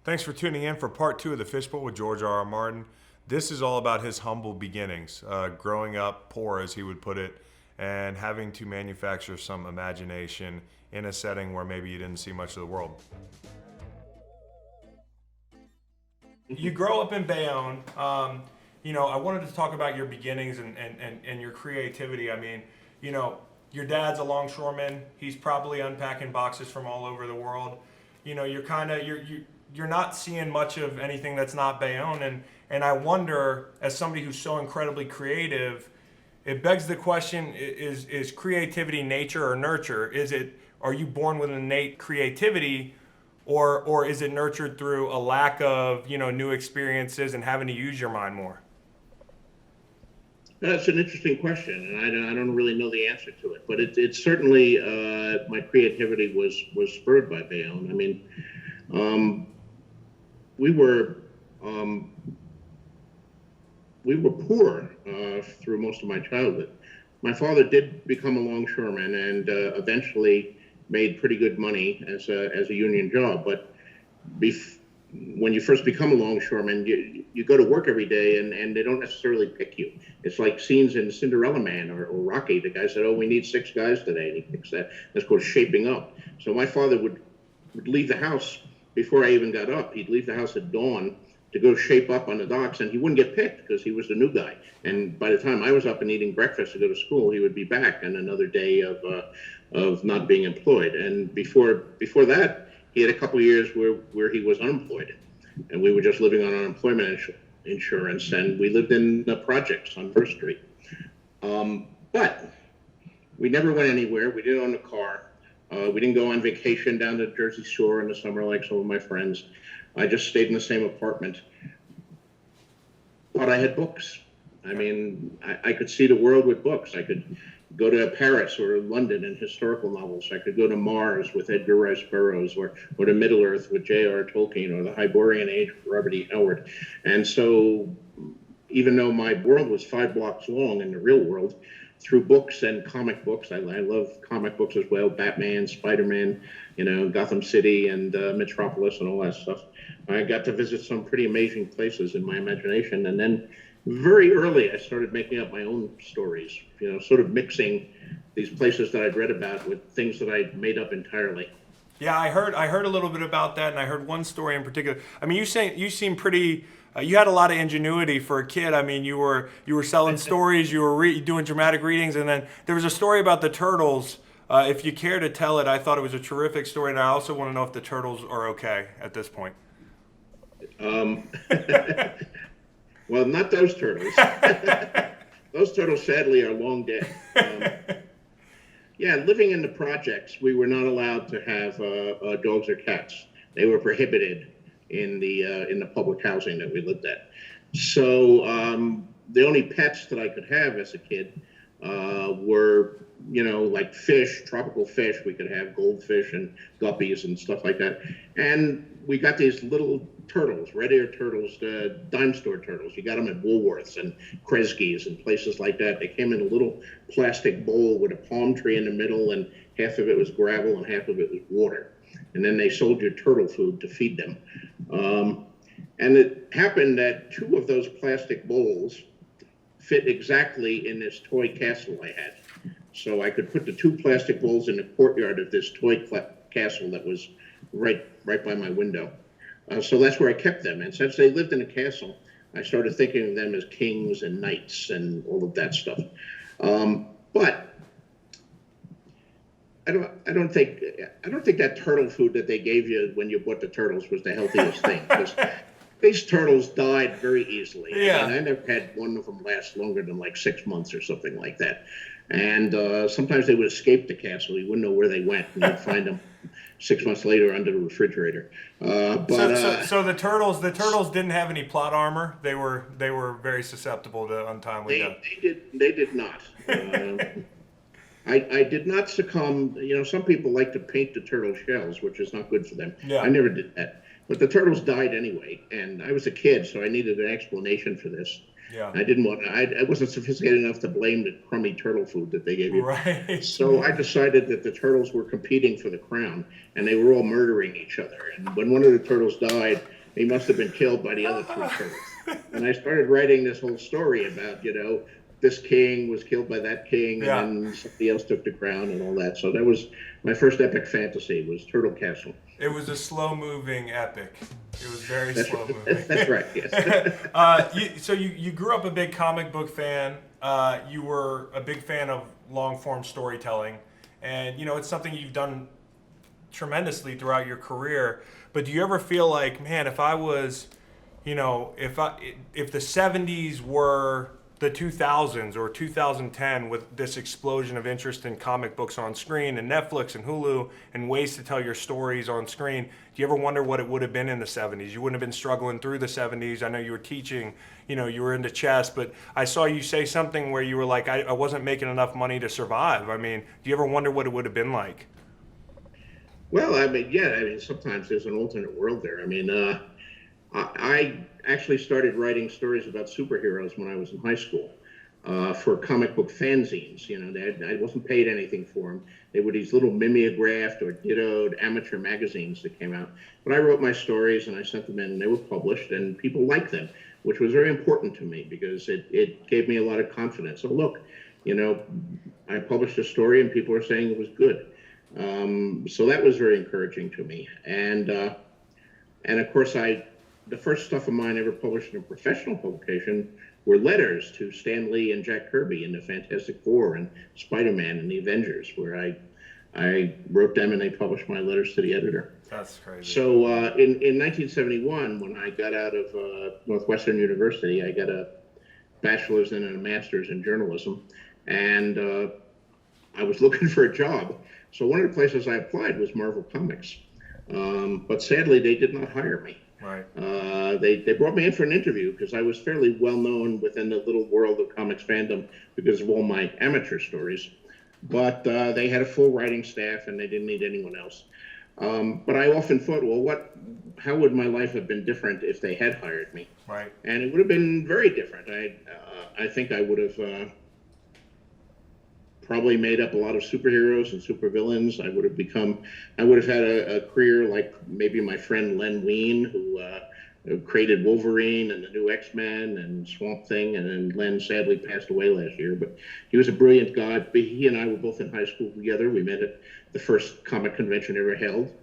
Thanks for tuning in for part 2 of the Fishbowl with George R. R. Martin. This is all about his humble beginnings, growing up poor, as he would put it, and having to manufacture some imagination in a setting where maybe you didn't see much of the world. You grow up in Bayonne. I wanted to talk about your beginnings and your creativity. I mean, your dad's a longshoreman. He's probably unpacking boxes from all over the world. You're not seeing much of anything that's not Bayonne, and I wonder, as somebody who's so incredibly creative, it begs the question: is creativity nature or nurture? Are you born with innate creativity, or is it nurtured through a lack of new experiences and having to use your mind more? That's an interesting question, and I don't really know the answer to it. But it certainly my creativity was spurred by Bayonne. I mean, we were poor through most of my childhood. My father did become a longshoreman and eventually made pretty good money as a union job. But when you first become a longshoreman, you go to work every day and they don't necessarily pick you. It's like scenes in Cinderella Man or Rocky. The guy said, "Oh, we need 6 guys today," and he picks that. That's called shaping up. So my father would leave the house before I even got up. He'd leave the house at dawn to go shape up on the docks, and he wouldn't get picked because he was the new guy. And by the time I was up and eating breakfast to go to school, he would be back and another day of not being employed. And before that, he had a couple of years where he was unemployed, and we were just living on unemployment insurance, and we lived in the projects on First Street. But we never went anywhere. We didn't own a car. We didn't go on vacation down to Jersey Shore in the summer like some of my friends. I just stayed in the same apartment. But I had books. I mean, I could see the world with books. I could go to Paris or London in historical novels. I could go to Mars with Edgar Rice Burroughs, or to Middle-earth with J.R. Tolkien, or the Hyborian Age with Robert E. Howard. And so even though my world was 5 blocks long in the real world, through books and comic books, I love comic books as well, Batman, Spider-Man, Gotham City and Metropolis and all that stuff. I got to visit some pretty amazing places in my imagination. And then very early, I started making up my own stories, sort of mixing these places that I'd read about with things that I'd made up entirely. Yeah, I heard a little bit about that, and I heard one story in particular. I mean, you seem pretty. You had a lot of ingenuity for a kid. I mean, you were selling stories, you were doing dramatic readings, and then there was a story about the turtles. If you care to tell it, I thought it was a terrific story, and I also want to know if the turtles are okay at this point. Well, not those turtles. Those turtles, sadly, are long dead. Yeah, living in the projects, we were not allowed to have dogs or cats. They were prohibited in the public housing that we lived at. So the only pets that I could have as a kid were, like fish, tropical fish. We could have goldfish and guppies and stuff like that. And we got these little turtles, red-eared turtles, dime store turtles. You got them at Woolworths and Kresge's and places like that. They came in a little plastic bowl with a palm tree in the middle, and half of it was gravel and half of it was water. And then they sold you turtle food to feed them. And it happened that 2 of those plastic bowls fit exactly in this toy castle I had. So I could put the 2 plastic bowls in the courtyard of this toy castle that was right by my window. So that's where I kept them. And since they lived in a castle, I started thinking of them as kings and knights and all of that stuff. But I don't think that turtle food that they gave you when you bought the turtles was the healthiest thing, because these turtles died very easily. Yeah. And I never had one of them last longer than like 6 months or something like that. And sometimes they would escape the castle. You wouldn't know where they went, and you'd find them 6 months later under the refrigerator. So the turtles didn't have any plot armor. They were very susceptible to untimely death. They did not. I did not succumb. Some people like to paint the turtle shells, which is not good for them. Yeah. I never did that. But the turtles died anyway, and I was a kid, so I needed an explanation for this. Yeah. I wasn't sophisticated enough to blame the crummy turtle food that they gave you. Right. So I decided that the turtles were competing for the crown, and they were all murdering each other. And when one of the turtles died, He must have been killed by the other three turtles. And I started writing this whole story about, this king was killed by that king, and Yeah. then somebody else took the crown and all that. So that was my first epic fantasy, was Turtle Castle. It was a slow-moving epic. It was very slow-moving. That's right, yes. So you grew up a big comic book fan. You were a big fan of long-form storytelling, and it's something you've done tremendously throughout your career. But do you ever feel like, man, if I was, if the '70s were the 2000s or 2010 with this explosion of interest in comic books on screen and Netflix and Hulu and ways to tell your stories on screen, do you ever wonder what it would have been in the '70s? You wouldn't have been struggling through the '70s. I know you were teaching, you were into chess, but I saw you say something where you were like, I wasn't making enough money to survive. I mean, do you ever wonder what it would have been like? Well, I mean, yeah, I mean, sometimes there's an alternate world there. I mean, I actually started writing stories about superheroes when I was in high school for comic book fanzines. I wasn't paid anything for them. They were these little mimeographed or dittoed amateur magazines that came out. But I wrote my stories and I sent them in, and they were published, and people liked them, which was very important to me because it gave me a lot of confidence. So look, I published a story and people are saying it was good. So that was very encouraging to me. And of course, the first stuff of mine ever published in a professional publication were letters to Stan Lee and Jack Kirby in the Fantastic Four and Spider-Man and the Avengers, where I wrote them and they published my letters to the editor. That's crazy. So in 1971, when I got out of Northwestern University, I got a bachelor's and a master's in journalism, and I was looking for a job. So one of the places I applied was Marvel Comics, but sadly they did not hire me. Right. They brought me in for an interview because I was fairly well known within the little world of comics fandom because of all my amateur stories. But they had a full writing staff and they didn't need anyone else. But I often thought, well, how would my life have been different if they had hired me? Right. And it would have been very different. I think I would have probably made up a lot of superheroes and supervillains. I would have had a career like maybe my friend Len Wein, who created Wolverine and the new X-Men and Swamp Thing, and then Len sadly passed away last year. But he was a brilliant guy. But he and I were both in high school together. We met at the first comic convention ever held.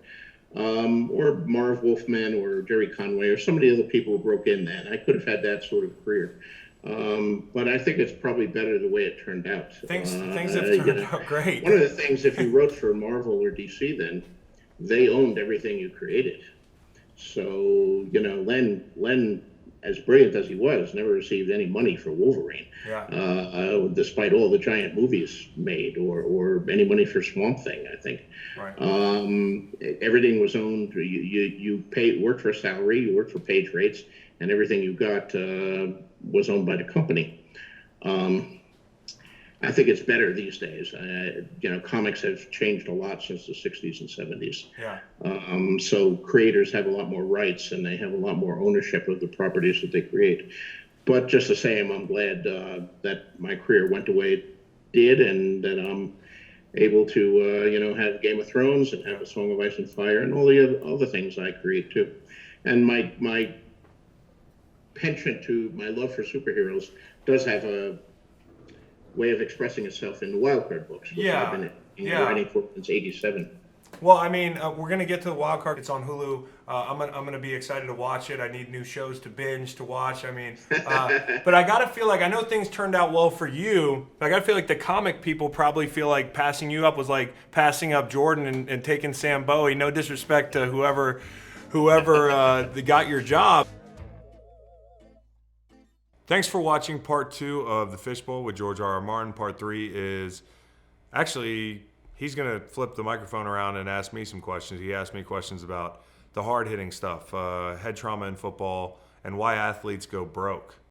Or Marv Wolfman or Jerry Conway or some of the other people who broke in then. I could have had that sort of career. But I think it's probably better the way it turned out. Things have turned out great. One of the things, if you wrote for Marvel or DC then, they owned everything you created. So, Len, as brilliant as he was, never received any money for Wolverine. Yeah. Despite all the giant movies made or any money for Swamp Thing, I think. Right. Everything was owned. You worked for a salary, you worked for page rates, and everything you got was owned by the company. I think it's better these days. Comics have changed a lot since the 60s and 70s. Yeah. So creators have a lot more rights and they have a lot more ownership of the properties that they create. But just the same, I'm glad that my career went the way it did and that I'm able to, have Game of Thrones and have A Song of Ice and Fire and all the other things I create too. And my penchant to my love for superheroes does have a way of expressing itself in the wildcard books, which I've been writing for since '87. Well, I mean, we're gonna get to the wild card. It's on Hulu. I'm gonna be excited to watch it. I need new shows to binge to watch. I mean, but I gotta feel like I know things turned out well for you. But I gotta feel like the comic people probably feel like passing you up was like passing up Jordan and taking Sam Bowie. No disrespect to whoever got your job. Thanks for watching part 2 of The Fishbowl with George R. R. Martin. Part 3 is actually, he's going to flip the microphone around and ask me some questions. He asked me questions about the hard-hitting stuff, head trauma in football, and why athletes go broke.